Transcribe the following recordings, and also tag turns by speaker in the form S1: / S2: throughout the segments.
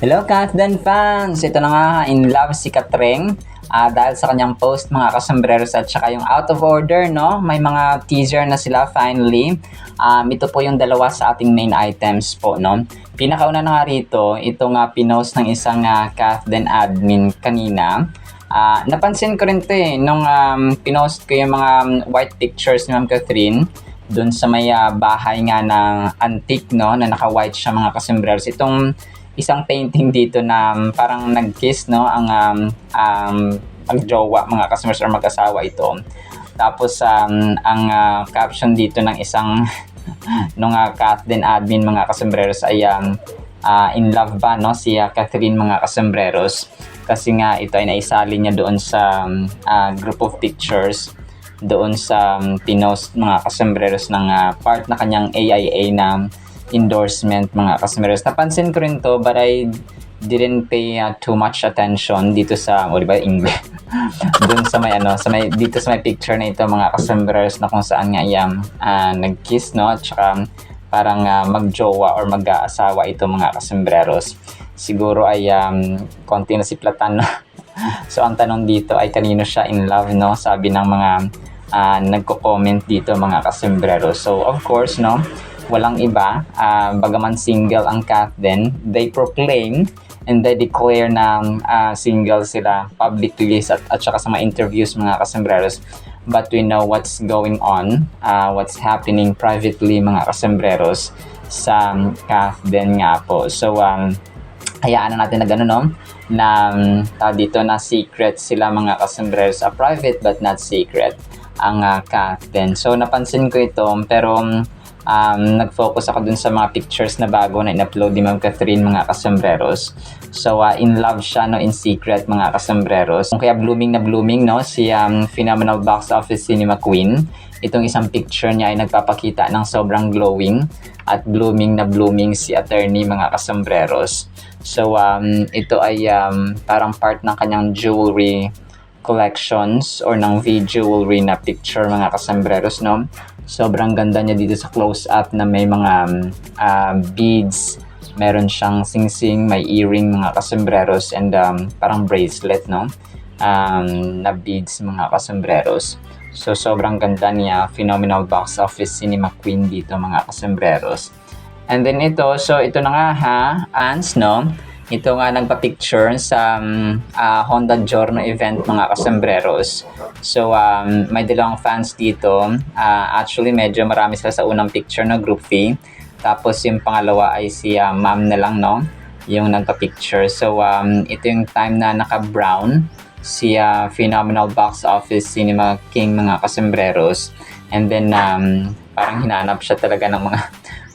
S1: Hello Kasdan fans! Ito na nga, in love si Katreng dahil sa kanyang post mga kasambreros at saka yung out of order, no? May mga teaser na sila finally. Ito po yung dalawa sa ating main items po, no? Pinakauna na nga rito, ito nga pinost ng isang Kasdan admin kanina. Napansin ko rin to nung pinost ko yung mga white pictures ni Ma'am Catherine doon sa may bahay nga ng antique, no? Na naka-white siya mga kasambreros. Itong isang painting dito na parang nag-kiss, no, ang mag-jowa mga customers or mag-asawa ito. Tapos ang caption dito ng isang nung Kasdan admin mga kasambreros ay in love ba, no, si Catherine mga kasambreros, kasi nga ito ay naisali niya doon sa group of pictures doon sa pinost mga kasambreros ng part na kanyang AIA na endorsement mga kasambreros. Napansin ko rin to but I didn't pay too much attention dito sa diba English doon sa may dito sa may picture na ito mga kasambreros na kung saan nga nag-kiss, no, at saka parang mag-jowa or mag-aasawa ito mga kasambreros. Siguro ay konti na siplatan, no? So ang tanong dito ay kanino siya in love, no? Sabi ng mga nagko-comment dito mga kasambreros. So of course, no, walang iba, bagaman single ang Kasdan, they proclaim and they declare na single sila publicly at saka sa mga interviews mga kasambreros. But we know what's going on, what's happening privately mga kasambreros sa Kasdan nga po. So hayaan na natin na gano'n, no, na dito na secret sila mga kasambreros, private but not secret ang Kasdan. So napansin ko ito pero nag-focus ako dun sa mga pictures na bago na in-upload ni Ma'am Catherine mga kasambreros. So in love siya, no, in secret mga kasambreros. Kaya blooming na blooming, no, si phenomenal box office cinema queen. Itong isang picture niya ay nagpapakita ng sobrang glowing at blooming na blooming si attorney mga kasambreros. So ito ay parang part ng kanyang jewelry collections or ng V-jewelry na picture mga kasambreros, no. Sobrang ganda niya dito sa close-up na may mga beads, meron siyang sing-sing, may earring mga kasambreros, and parang bracelet, no, na beads mga kasambreros. So sobrang ganda niya, phenomenal box office cinema queen dito mga kasambreros. And then ito, so ito na nga fans, no, ito nga nagpa-picture sa Honda Giorno event mga kasambreros. So may dalawang fans dito. Actually medyo marami sila sa unang picture na group fee. Tapos yung pangalawa ay si ma'am na lang, no, yung nagpa-picture. So ito yung time na naka-brown si phenomenal box office cinema king mga kasambreros. And then parang hinanap siya talaga ng mga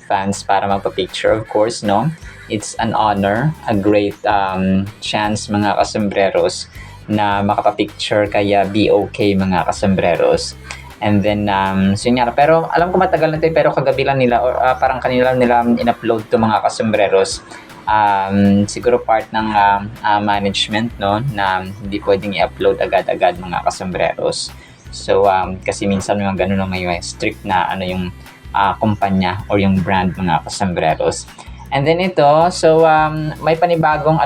S1: fans para magpa-picture, of course, no. It's an honor, a great chance mga kasambreros na makapapicture kaya BOK mga kasambreros. And then so yun nga, pero alam ko matagal na ito pero kagabi lang nila or parang kanila nila in-upload to mga kasambreros. Siguro part ng management, no, na hindi pwedeng i-upload agad-agad mga kasambreros. So kasi minsan mga ganun, no, may strict na yung kumpanya or yung brand mga kasambreros. And then ito, so may panibagong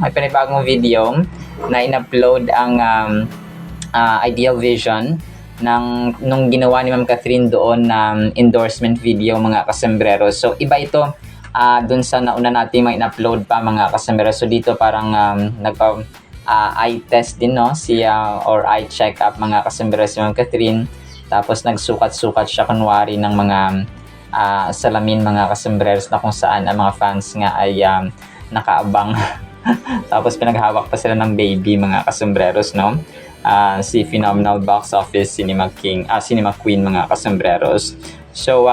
S1: may panibagong video na in-upload ang Ideal Vision nung ginawa ni Ma'am Catherine doon na endorsement video mga kasambreros. So iba ito dun sa nauna natin may in-upload pa mga kasambreros. So dito parang eye test din, no, or eye check up mga kasambreros ni Ma'am Catherine. Tapos nagsukat-sukat siya kunwari ng mga salamin mga kasambreros na kung saan ang mga fans nga ay nakaabang. Tapos pinaghawak pa sila ng baby mga kasambreros, no, si phenomenal box office cinema king, cinema queen mga kasambreros. So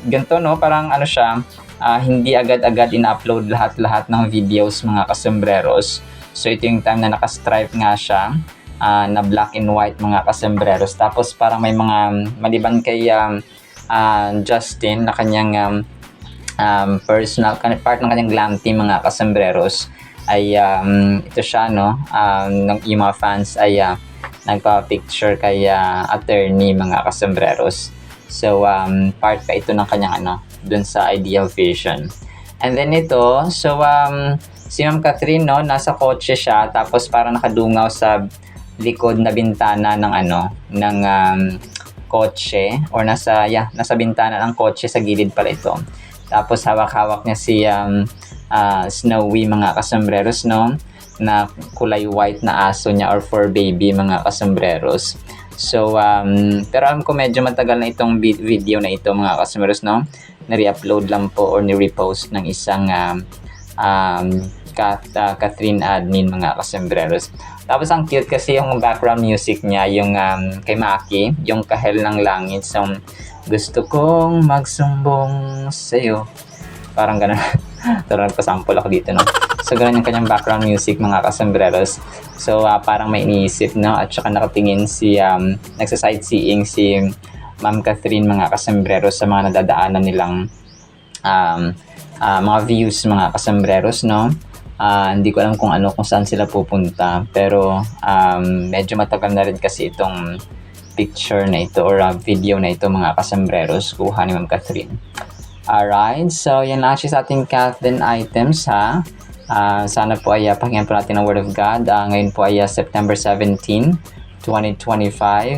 S1: ganito, no, parang siya, hindi agad-agad ina-upload lahat-lahat ng videos mga kasambreros. So ito yung time na naka-stripe nga siya, na black and white mga kasambreros. Tapos parang may mga maliban kay Justin na kanyang personal part ng kanyang glam team mga kasambreros ay ito siya, no, yung mga fans ay nagpa-picture kay attorney mga kasambreros. So part pa ito ng kanyang dun sa Ideal Vision. And then ito, so si Ma'am Catherine, no, nasa kotse siya, tapos parang nakadungaw sa likod na bintana ng ng kotse, or nasa bintana ng kotse, sa gilid pala ito. Tapos hawak-hawak niya si Snowy, mga kasambreros, no, na kulay white na aso niya, or fur baby, mga kasambreros. So, pero alam ko medyo matagal na itong video na ito, mga kasambreros, no, na-re-upload lang po or ni-repost ng isang Catherine admin, mga kasambreros. Tapos ang cute kasi yung background music niya, yung kay Maki, yung Kahel ng Langit. So, gusto kong magsumbong sa'yo. Parang gano'n. Pero nagpasample ako dito, no? So, gano'n yung kanyang background music, mga kasambreros. So, parang may iniisip, no? At saka nakatingin si, nagsa-sightseeing si Ma'am Catherine, mga kasambreros, sa mga nadadaanan nilang mga views, mga kasambreros, no? Hindi ko alam kung saan sila pupunta, pero medyo matagal na rin kasi itong picture na ito or video na ito, mga kasambreros, kuha ni Ma'am Catherine. Alright, so yan lang siya sa ating Catherine items, ha. Sana po ay pakinggan po natin ang Word of God. Ngayon po ay September 17, 2025.